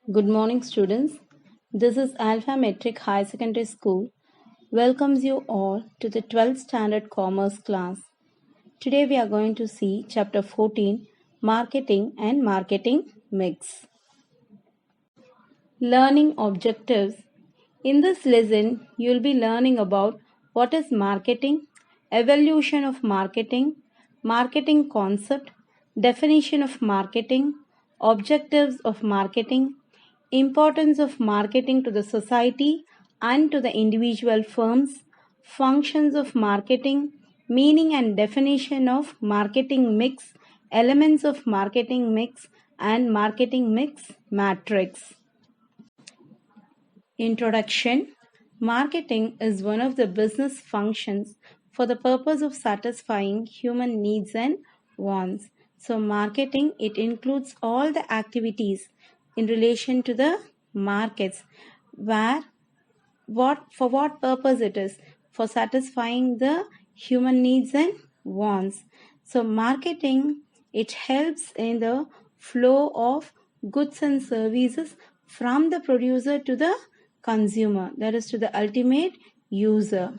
Good morning, students. This is Alpha Metric High Secondary School. Welcomes you all to the 12th Standard Commerce class. Today we are going to see Chapter 14, Marketing and Marketing Mix. Learning Objectives. In this lesson, you will be learning about what is marketing, evolution of marketing, marketing concept, definition of marketing, objectives of marketing, importance of marketing to the society and to the individual firms, functions of marketing, meaning and definition of marketing mix, elements of marketing mix, and marketing mix matrix. Introduction. Marketing is one of the business functions for the purpose of satisfying human needs and wants. So marketing, it includes all the activities in relation to the markets where what purpose it is for satisfying the human needs and wants. So marketing, it helps in the flow of goods and services from the producer to the consumer, that is to the ultimate user.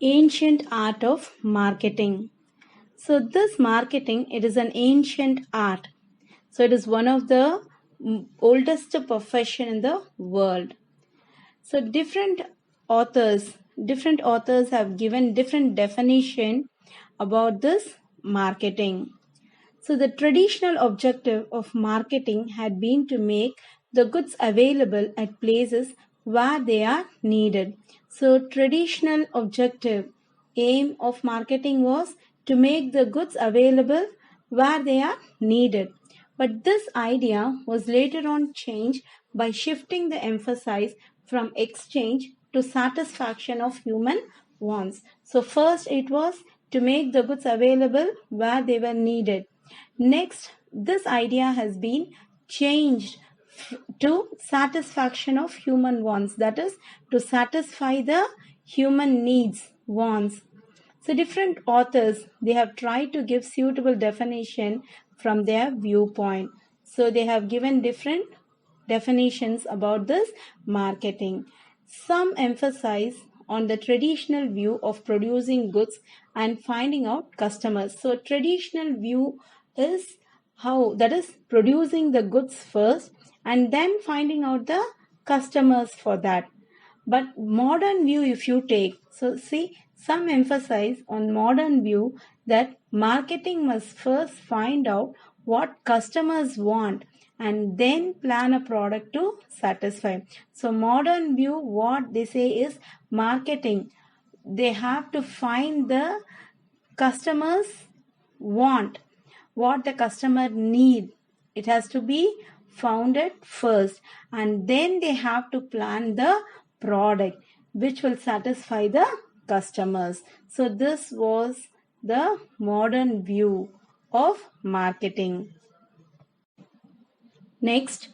Ancient art of marketing. So this marketing, it is an ancient art. So it is one of the oldest profession in the world. So different authors have given different definition about this marketing. So the traditional objective of marketing had been to make the goods available at places where they are needed. So traditional objective aim of marketing was to make the goods available where they are needed. But this idea was later on changed by shifting the emphasis from exchange to satisfaction of human wants. So first it was to make the goods available where they were needed. Next, this idea has been changed to satisfaction of human wants, that is to satisfy the human needs, wants. So different authors, they have tried to give suitable definition from their viewpoint. So they have given different definitions about this marketing. Some emphasize on the traditional view of producing goods and finding out customers. So traditional view is how, that is producing the goods first and then finding out the customers for that. But modern view, if you take, so see, some emphasize on modern view that marketing must first find out what customers want and then plan a product to satisfy. So modern view, what they say is marketing, they have to find the customers want, what the customer need. It has to be founded first and then they have to plan the product which will satisfy the customers. So this was the modern view of marketing. Next,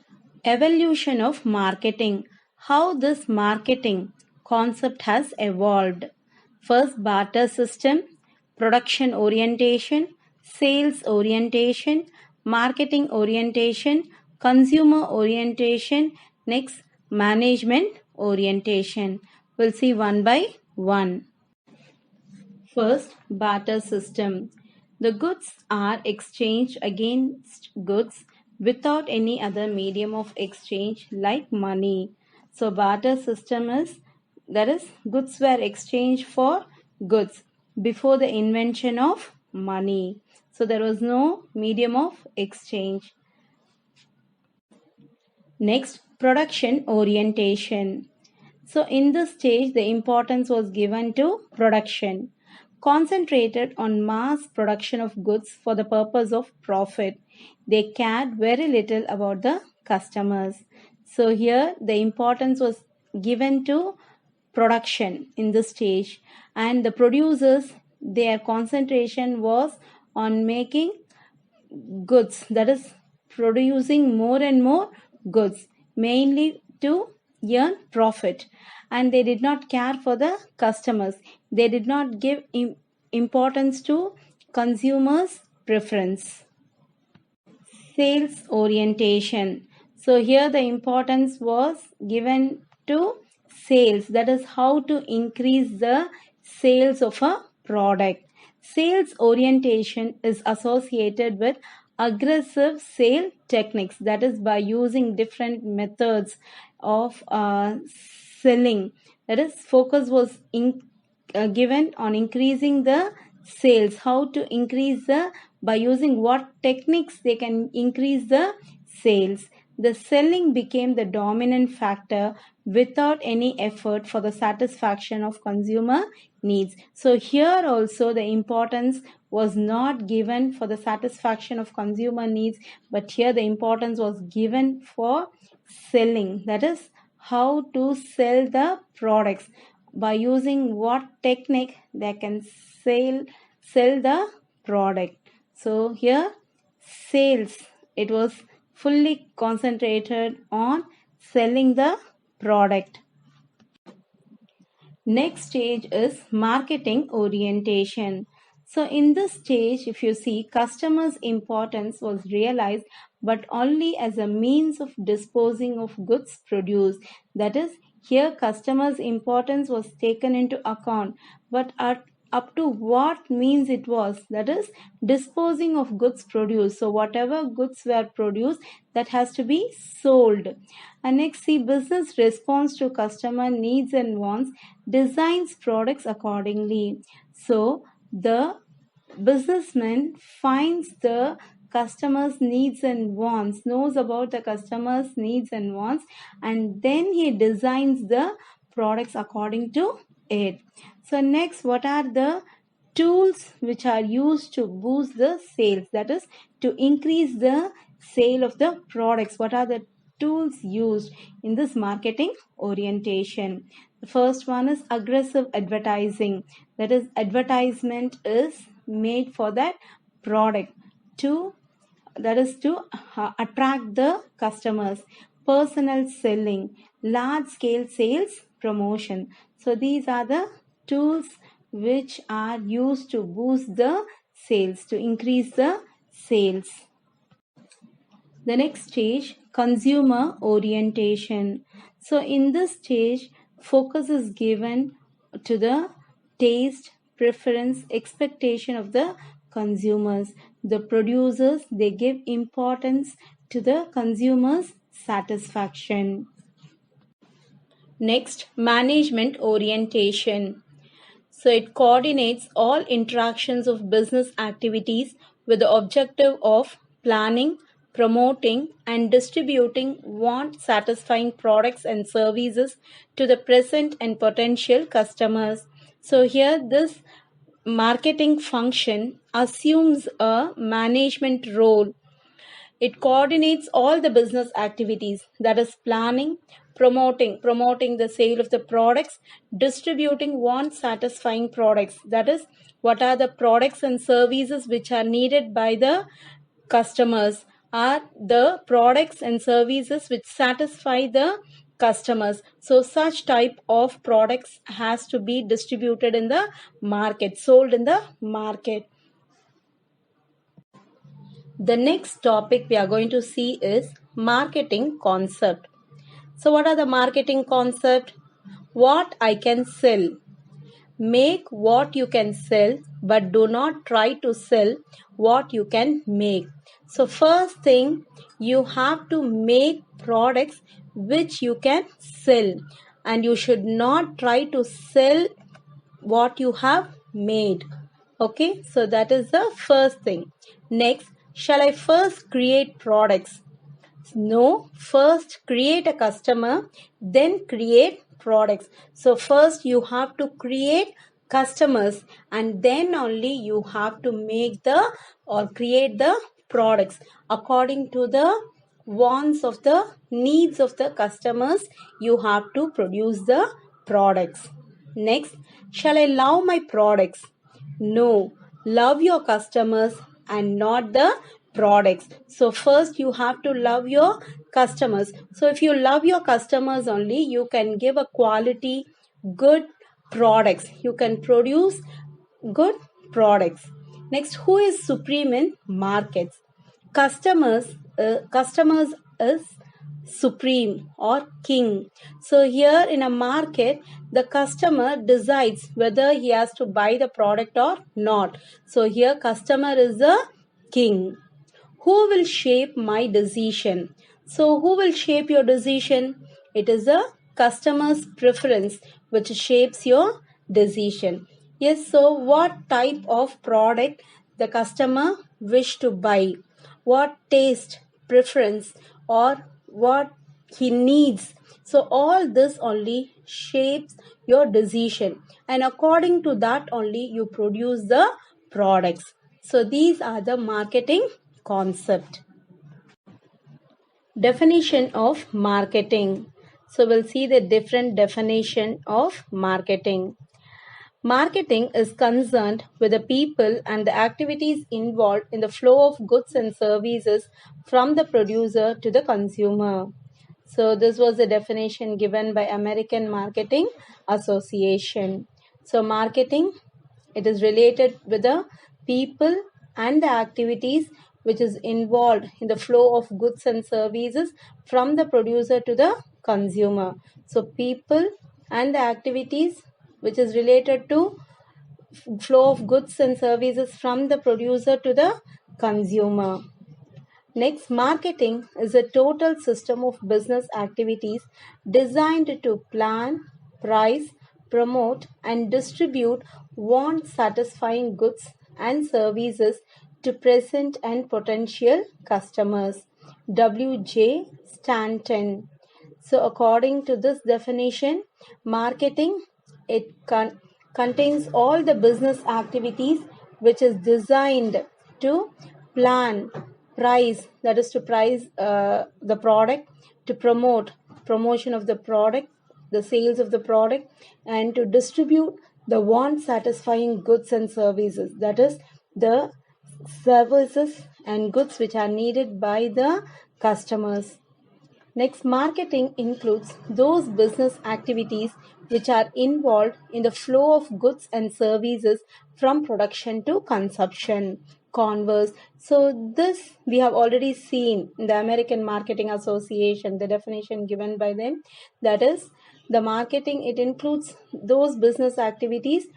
evolution of marketing. How this marketing concept has evolved. First, barter system, production orientation, sales orientation, marketing orientation, consumer orientation. Next, management orientation. We'll see one by one. First, barter system. The goods are exchanged against goods without any other medium of exchange like money. So barter system is, that is, goods were exchanged for goods before the invention of money. So there was no medium of exchange. Next, production orientation. So in this stage, the importance was given to production, concentrated on mass production of goods for the purpose of profit. They cared very little about the customers. So here the importance was given to production in this stage, and the producers, their concentration was on making goods, that is producing more and more goods, mainly to earn profit, and they did not care for the customers. They did not give importance to consumers preference. Sales orientation. So here the importance was given to sales, that is how to increase the sales of a product. Sales orientation is associated with aggressive sale techniques, that is by using different methods of selling. That is, focus was given on increasing the sales, how to increase the, by using what techniques they can increase the sales. The selling became the dominant factor without any effort for the satisfaction of consumer needs. So here also the importance was not given for the satisfaction of consumer needs, but here the importance was given for selling, that is how to sell the products, by using what technique they can sell the product. So here sales, it was fully concentrated on selling the product. Next stage is marketing orientation. So in this stage, if you see, customers' importance was realized, but only as a means of disposing of goods produced. That is, here customers' importance was taken into account, but up to what means it was, that is disposing of goods produced. So whatever goods were produced, that has to be sold. And next, see, business responds to customer needs and wants, designs products accordingly. So the businessman finds the customer's needs and wants, knows about the customer's needs and wants, and then he designs the products according to it. So next, what are the tools which are used to boost the sales, that is to increase the sale of the products? What are the tools used in this marketing orientation? The first one is aggressive advertising, that is advertisement is made for that product to, that is to attract the customers. Personal selling, large scale sales promotion. So these are the tools which are used to boost the sales, to increase the sales. The next stage, consumer orientation. So in this stage, focus is given to the taste, preference, expectation of the consumers. The producers, they give importance to the consumers' satisfaction. Next, management orientation. So it coordinates all interactions of business activities with the objective of planning, promoting, and distributing want-satisfying products and services to the present and potential customers. So here this marketing function assumes a management role. It coordinates all the business activities, that is planning, promoting the sale of the products, distributing want satisfying products, that is what are the products and services which are needed by the customers, are the products and services which satisfy the customers. So such type of products has to be distributed in the market, sold in the market. The next topic we are going to see is marketing concept. So what are the marketing concept? What I can sell. Make what you can sell, but do not try to sell what you can make. So first thing, you have to make products which you can sell, and you should not try to sell what you have made. Okay, so that is the first thing. Next, shall I first create products? No, first create a customer, then create products. So first you have to create customers, and then only you have to make the or create the products according to the wants of the needs of the customers. You have to produce the products. Next, shall I love my products? No, love your customers and not the products. So first you have to love your customers. So if you love your customers only, you can give a quality good products. You can produce good products. Next, who is supreme in markets? Customers is supreme or king. So here in a market, the customer decides whether he has to buy the product or not. So here customer is the king. Who will shape my decision? So who will shape your decision? It is the customer's preference which shapes your decision. Yes, so what type of product the customer wish to buy? What taste, preference, or what he needs. So all this only shapes your decision, and according to that only you produce the products. So these are the marketing concept. Definition of marketing. So we'll see the different definition of marketing. Marketing is concerned with the people and the activities involved in the flow of goods and services from the producer to the consumer. So this was the definition given by American Marketing Association. So marketing, it is related with the people and the activities which is involved in the flow of goods and services from the producer to the consumer. So people and the activities which is related to flow of goods and services from the producer to the consumer. Next, marketing is a total system of business activities designed to plan, price, promote, and distribute want satisfying goods and services to present and potential customers. W.J. Stanton. So, according to this definition, marketing it contains all the business activities which is designed to plan, price, that is to price the product, to promotion of the product, the sales of the product, and to distribute the want satisfying goods and services, that is the services and goods which are needed by the customers. Next, marketing includes those business activities which are involved in the flow of goods and services from production to consumption. Converse. So this we have already seen in the American Marketing Association, the definition given by them. That is, the marketing, it includes those business activities,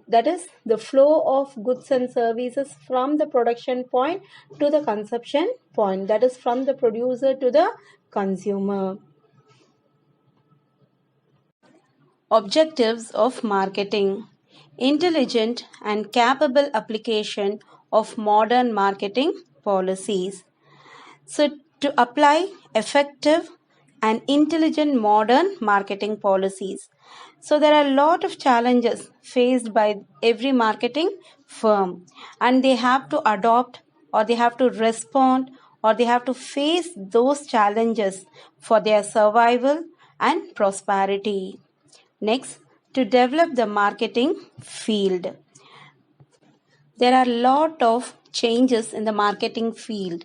that is the flow of goods and services from the production point to the consumption point, that is from the producer to the consumer. Objectives of marketing. Intelligent and capable application of modern marketing policies. So to apply effective and intelligent modern marketing policies. So there are a lot of challenges faced by every marketing firm, and they have to adopt, or they have to respond, or they have to face those challenges for their survival and prosperity. Next, to develop the marketing field. There are a lot of changes in the marketing field,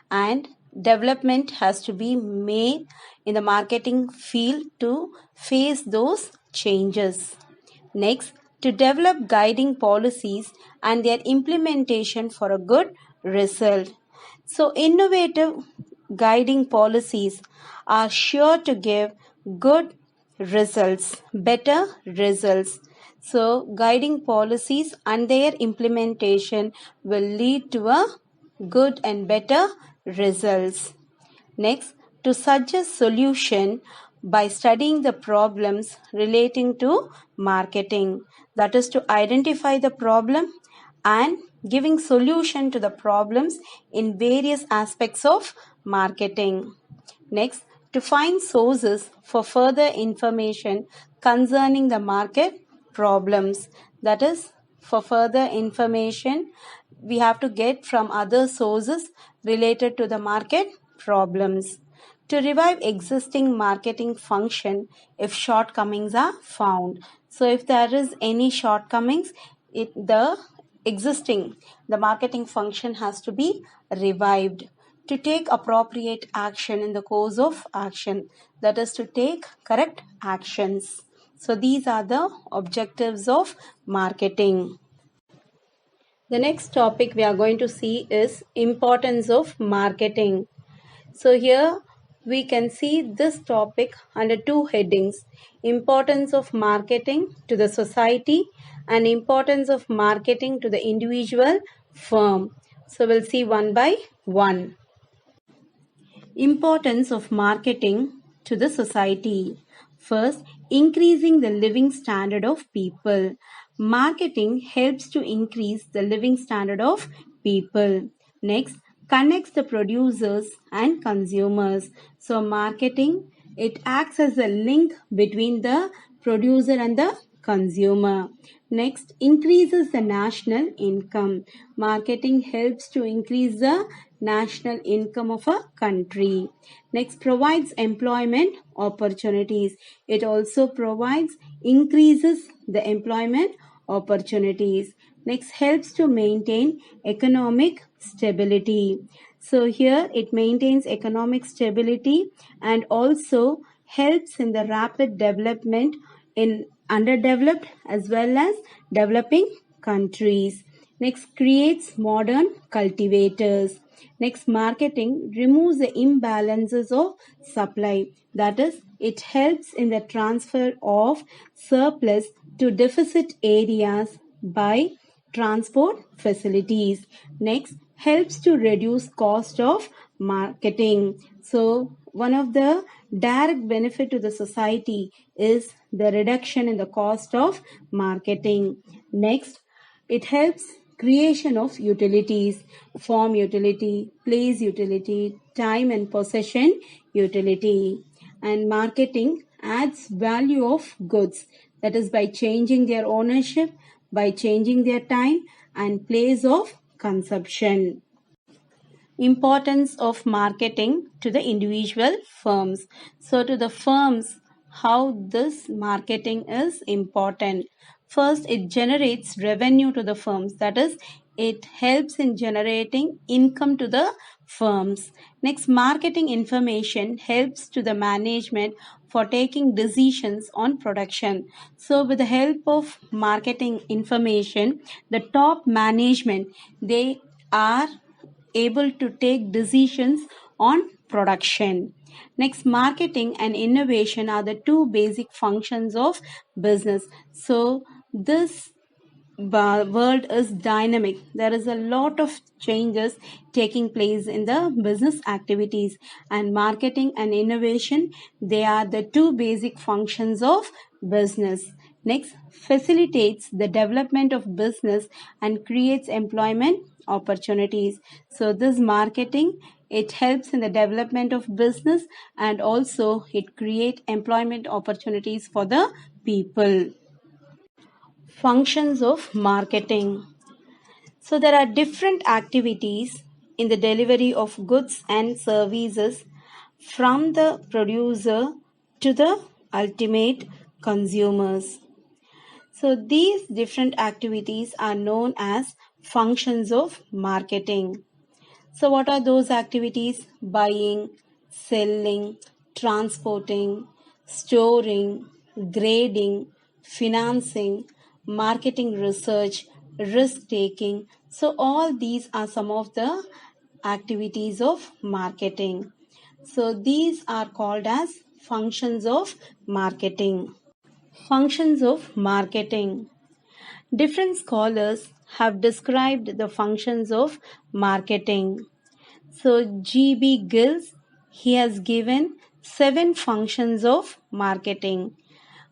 and development has to be made in the marketing field to face those changes. Next, to develop guiding policies and their implementation for a good result. So, innovative guiding policies are sure to give good results, better results. So, guiding policies and their implementation will lead to a good and better results. Next, to suggest solution by studying the problems relating to marketing. That is to identify the problem and giving solution to the problems in various aspects of marketing. Next, to find sources for further information concerning the market problems. That is, for further information, we have to get from other sources related to the market problems. To revive existing marketing function if shortcomings are found. So if there is any shortcomings, the marketing function has to be revived. To take appropriate action in the course of action, that is to take correct actions. So these are the objectives of marketing. The next topic we are going to see is importance of marketing. So here we can see this topic under two headings: importance of marketing to the society and importance of marketing to the individual firm. So we'll see one by one. Importance of marketing to the society. First, increasing the living standard of people. Marketing helps to increase the living standard of people. Next, connects the producers and consumers. So marketing, it acts as a link between the producer and the consumer. Next, increases the national income. Marketing helps to increase the national income of a country. Next, provides employment opportunities. It also provides, increases the employment opportunities. Next, helps to maintain economic stability. So here it maintains economic stability and also helps in the rapid development in underdeveloped as well as developing countries. Next, creates modern cultivators. Next, marketing removes the imbalances of supply. That is, it helps in the transfer of surplus to deficit areas by transport facilities. Next, helps to reduce cost of marketing. So one of the direct benefit to the society is the reduction in the cost of marketing. Next, it helps creation of utilities: form utility, place utility, time and possession utility. And marketing adds value of goods, that is by changing their ownership, by changing their time and place of consumption. Importance of marketing to the individual firms. So to the firms, how this marketing is important. First, it generates revenue to the firms, that is, it helps in generating income to the firms. Next, marketing information helps to the management for taking decisions on production. So with the help of marketing information, the top management, they are able to take decisions on production. Next, marketing and innovation are the two basic functions of business. So this world is dynamic. There is a lot of changes taking place in the business activities, and marketing and innovation, they are the two basic functions of business. Next, facilitates the development of business and creates employment opportunities. So this marketing, it helps in the development of business and also it create employment opportunities for the people. Functions of marketing. So there are different activities in the delivery of goods and services from the producer to the ultimate consumers. So these different activities are known as functions of marketing. So what are those activities? Buying, selling, transporting, storing, grading, financing, marketing research, risk taking. So all these are some of the activities of marketing. So these are called as functions of marketing. Functions of marketing. Different scholars have described the functions of marketing. So G.B. Gills, he has given 7 functions of marketing: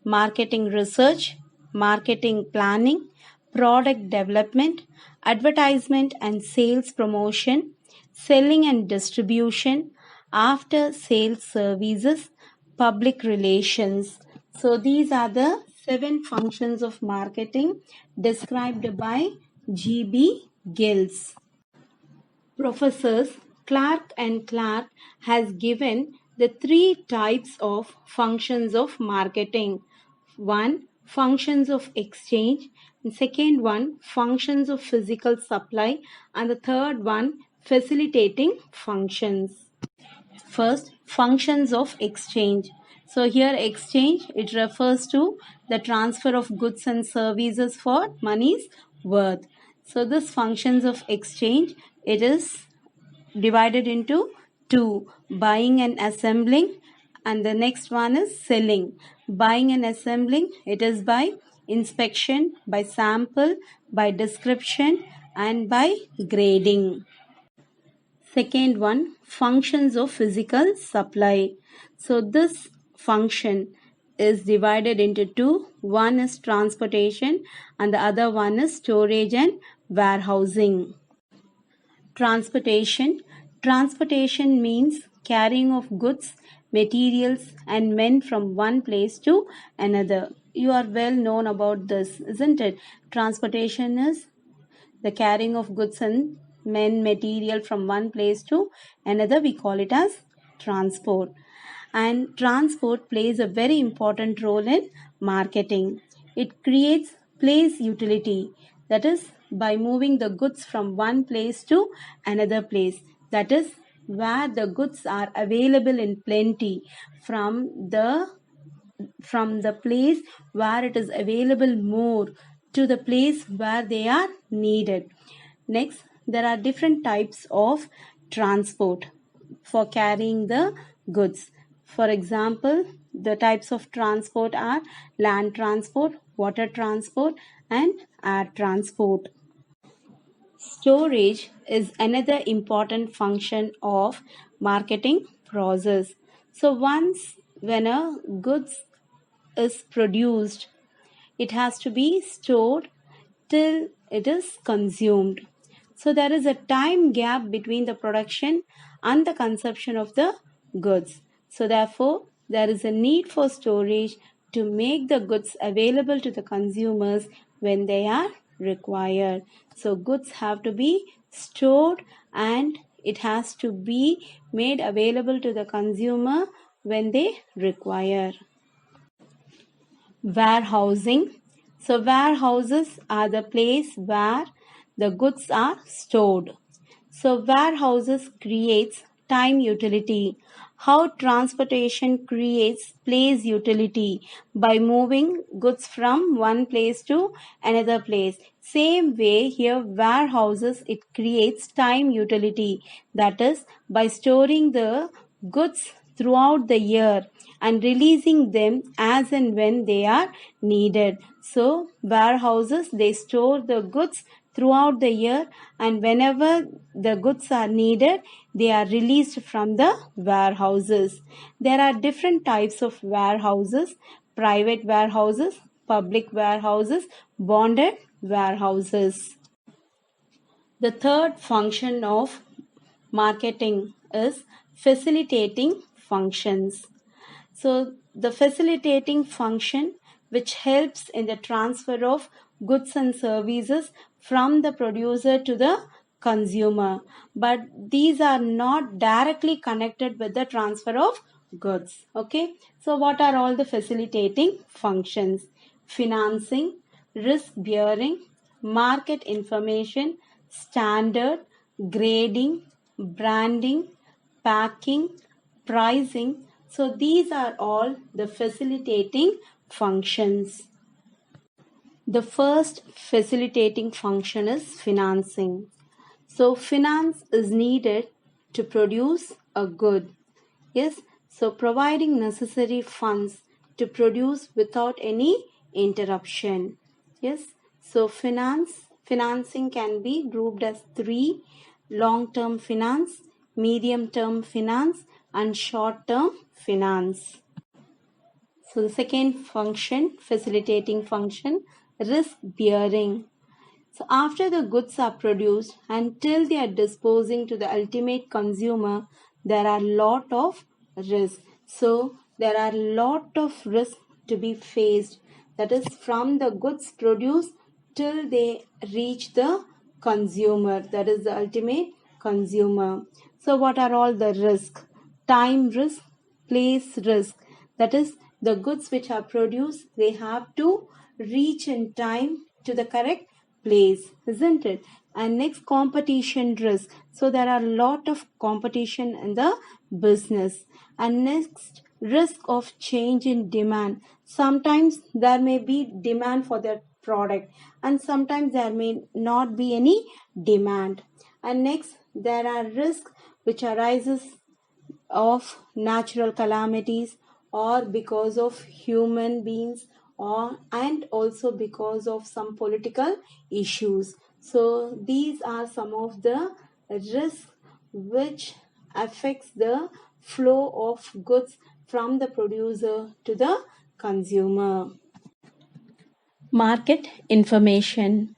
marketing research, marketing planning, product development, advertisement and sales promotion, selling and distribution, after sales services, public relations. So these are the 7 functions of marketing described by G.B. Gills. Professors Clark and Clark has given the 3 types of functions of marketing. One, functions of exchange, and second one, functions of physical supply, and the third one, facilitating functions. First, functions of exchange. So here exchange, it refers to the transfer of goods and services for money's worth. So this functions of exchange, it is divided into 2. Buying and assembling. And the next one is selling. Buying and assembling, it is by inspection, by sample, by description, and by grading. Second one, functions of physical supply. So this function is divided into two. One is transportation and the other one is storage and warehousing. Transportation. Transportation means carrying of goods, materials and men from one place to another. You are well known about this, isn't it? Transportation is the carrying of goods and men, material from one place to another. We call it as transport. And transport plays a very important role in marketing. It creates place utility, that is by moving the goods from one place to another place, that is where the goods are available in plenty from the place where it is available more to the place where they are needed. Next, there are different types of transport for carrying the goods. For example, the types of transport are land transport, water transport, and air transport. Storage is another important function of marketing process. So once when a goods is produced, it has to be stored till it is consumed. So there is a time gap between the production and the consumption of the goods. So therefore, there is a need for storage to make the goods available to the consumers when they are required. So goods have to be stored and it has to be made available to the consumer when they require. Warehousing. So warehouses are the place where the goods are stored. So warehouses creates time utility. How transportation creates place utility by moving goods from one place to another place. Same way here warehouses, it creates time utility, that is by storing the goods throughout the year and releasing them as and when they are needed. So warehouses, they store the goods throughout the year and whenever the goods are needed, they are released from the warehouses. There are different types of warehouses: private warehouses, public warehouses, bonded warehouses. The third function of marketing is facilitating functions. So the facilitating function which helps in the transfer of goods and services from the producer to the consumer, but these are not directly connected with the transfer of goods. Okay, so what are all the facilitating functions? Financing, risk bearing, market information, standard, grading, branding, packing, pricing. So these are all the facilitating functions. The first facilitating function is financing. So finance is needed to produce a good. Yes, so providing necessary funds to produce without any interruption. Yes, so financing can be grouped as three: long-term finance, medium-term finance, and short-term finance. So the second function, facilitating function, risk bearing. So after the goods are produced until they are disposing to the ultimate consumer, there are lot of risks. So there are lot of risks to be faced. That is from the goods produced till they reach the consumer. That is the ultimate consumer. So what are all the risks? Time risk, place risk. That is the goods which are produced, they have to reach in time to the correct place, isn't it? And next, competition risk. So there are a lot of competition in the business. And next, risk of change in demand. Sometimes there may be demand for that product and sometimes there may not be any demand. And next, there are risks which arises of natural calamities or because of human beings or and also because of some political issues. So these are some of the risks which affects the flow of goods from the producer to the consumer. Market information.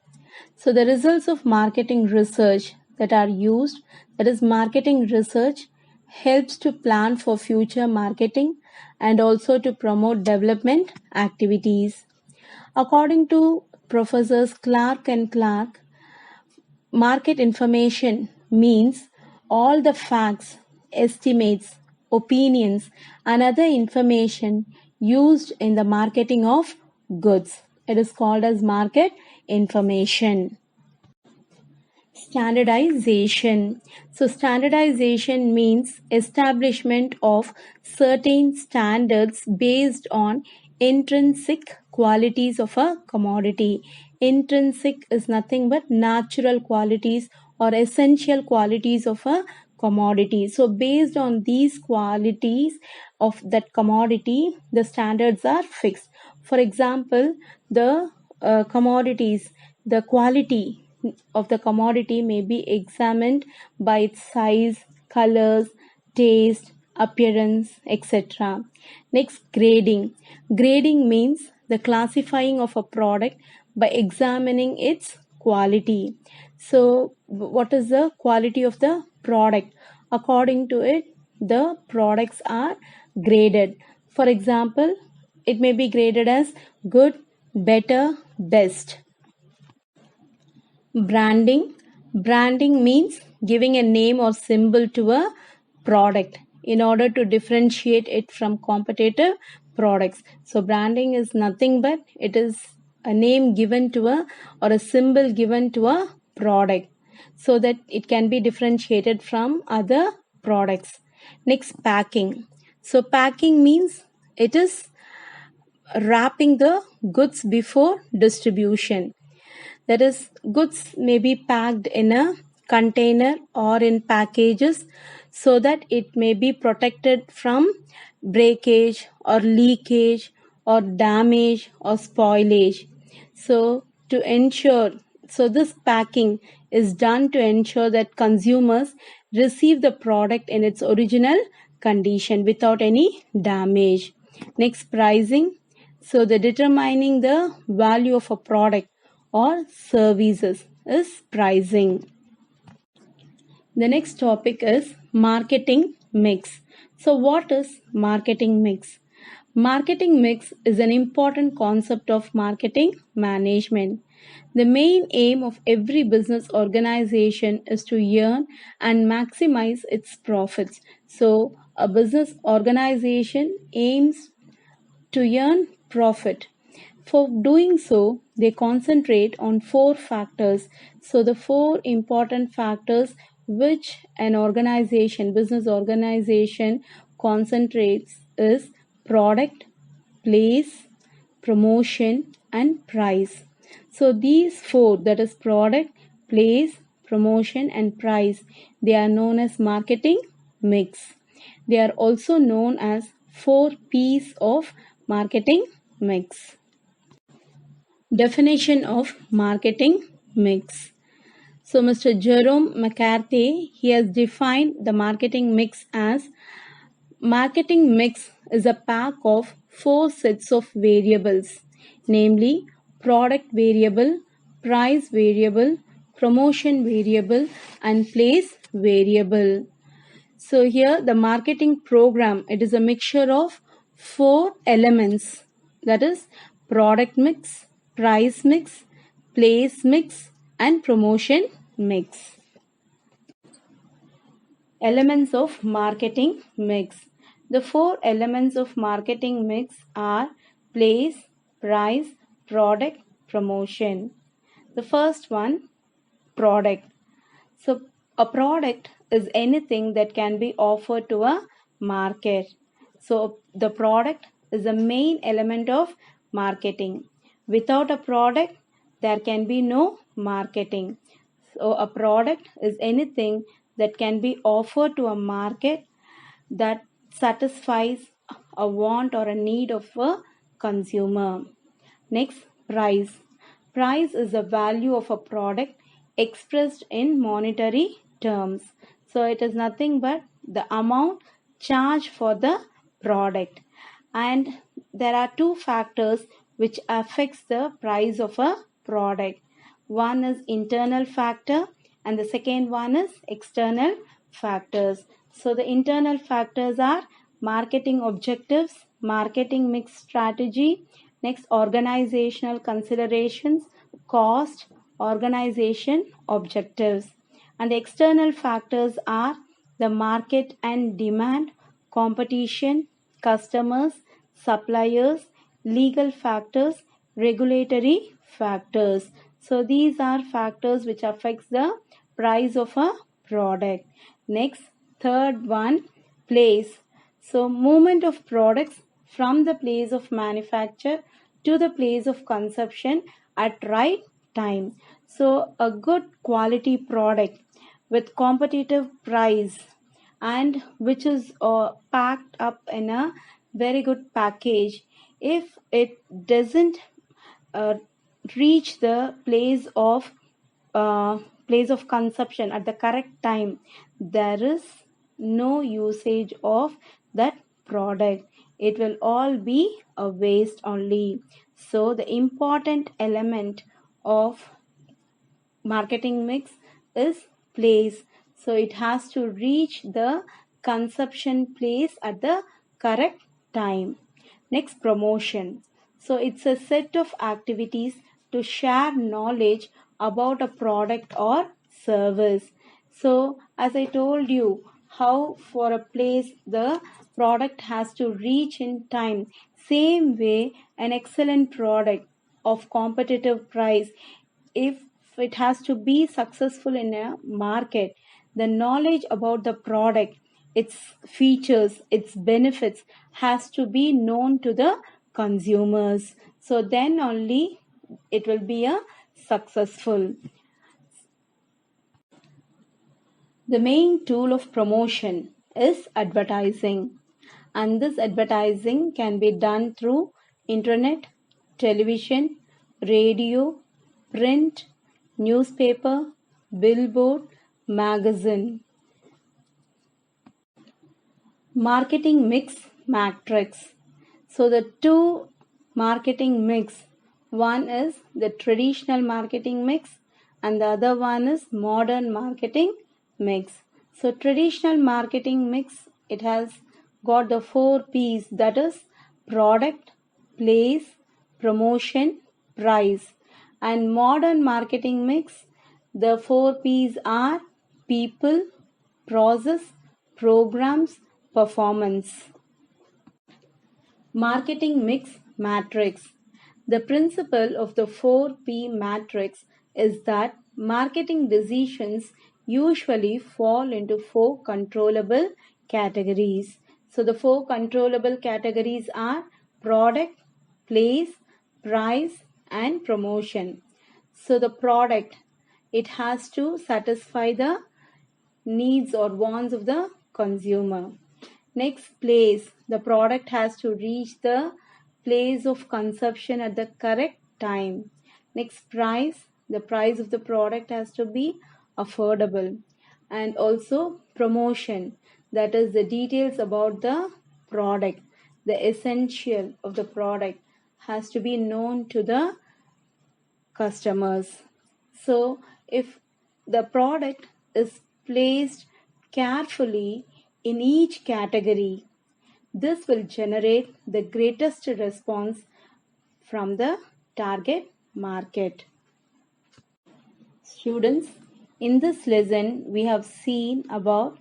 So the results of marketing research that are used, that is marketing research, helps to plan for future marketing and also to promote development activities. According to Professors Clark and Clark, market information means all the facts, estimates, opinions, and other information used in the marketing of goods. It is called as market information. Standardization. So, standardization means establishment of certain standards based on intrinsic qualities of a commodity. Intrinsic is nothing but natural qualities or essential qualities of a commodity. So, based on these qualities of that commodity, the standards are fixed. For example, the commodities, the quality of the commodity may be examined by its size, colors, taste, appearance, etc. Next, grading. Grading means the classifying of a product by examining its quality. So, what is the quality of the product? According to it, the products are graded. For example, it may be graded as good, better, best. Branding. Branding means giving a name or symbol to a product in order to differentiate it from competitive products. So branding is nothing but it is a name given to a or a symbol given to a product so that it can be differentiated from other products. Next, packing. So packing means it is wrapping the goods before distribution. That is, goods may be packed in a container or in packages so that it may be protected from breakage or leakage or damage or spoilage. So, this packing is done to ensure that consumers receive the product in its original condition without any damage. Next, pricing. So, the determining the value of a product or services is pricing. The next topic is marketing mix. So, what is marketing mix? Marketing mix is an important concept of marketing management. The main aim of every business organization is to earn and maximize its profits. So, a business organization aims to earn profit. For doing so, they concentrate on four factors. So, the four important factors which an organization, business organization, concentrates is product, place, promotion, and price. So, these four, that is product, place, promotion, and price, they are known as marketing mix. They are also known as 4 P's of marketing mix. Definition of marketing mix. So Mr. Jerome McCarthy, he has defined the marketing mix as marketing mix is a pack of 4 sets of variables, namely product variable, price variable, promotion variable, and place variable. So here the marketing program, it is a mixture of 4 elements, that is product mix, price mix, place mix, and promotion mix. Elements of marketing mix. The 4 elements of marketing mix are place, price, product, promotion. The first one, product. So a product is anything that can be offered to a market. So the product is the main element of marketing. Without a product, there can be no marketing. So a product is anything that can be offered to a market that satisfies a want or a need of a consumer. Next, price. Price is the value of a product expressed in monetary terms. So it is nothing but the amount charged for the product. And there are two factors which affects the price of a product. One is internal factor and the second one is external factors. So the internal factors are marketing objectives, marketing mix strategy, next organizational considerations, cost, organization objectives. And the external factors are the market and demand, competition, customers, suppliers, legal factors, regulatory factors. So these are factors which affects the price of a product. Next, third one, place. So movement of products from the place of manufacture to the place of consumption at right time. So a good quality product with competitive price and which is packed up in a very good package, if it doesn't uh, reach the place of consumption at the correct time, there is no usage of that product. It will all be a waste only. So the important element of marketing mix is place. So it has to reach the consumption place at the correct time. Next, promotion. So it's a set of activities to share knowledge about a product or service. So as I told you, how for a place the product has to reach in time, same way an excellent product of competitive price, if it has to be successful in a market, the knowledge about the product, its features, its benefits has to be known to the consumers. So then only it will be a successful. The main tool of promotion is advertising, and this advertising can be done through internet, television, radio, print, newspaper, billboard, magazine. Marketing mix matrix. So the two marketing mix, one is the traditional marketing mix and the other one is modern marketing mix. So traditional marketing mix, it has got the 4 P's, that is product, place, promotion, price. And modern marketing mix, the 4 P's are people, process, programs, performance. Marketing mix matrix. The principle of the 4P matrix is that marketing decisions usually fall into 4 controllable categories. So the 4 controllable categories are product, place, price, and promotion. So the product, it has to satisfy the needs or wants of the consumer. Next, place. The product has to reach the place of consumption at the correct time. Next, price. The price of the product has to be affordable. And also promotion. That is the details about the product. The essential of the product has to be known to the customers. So if the product is placed carefully in each category, this will generate the greatest response from the target market. Students, in this lesson we have seen about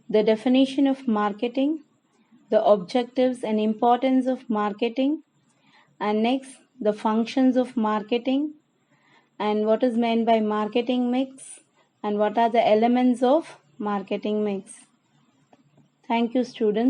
the definition of marketing, the objectives and importance of marketing, and next the functions of marketing, and what is meant by marketing mix, and what are the elements of marketing mix. Thank you, students.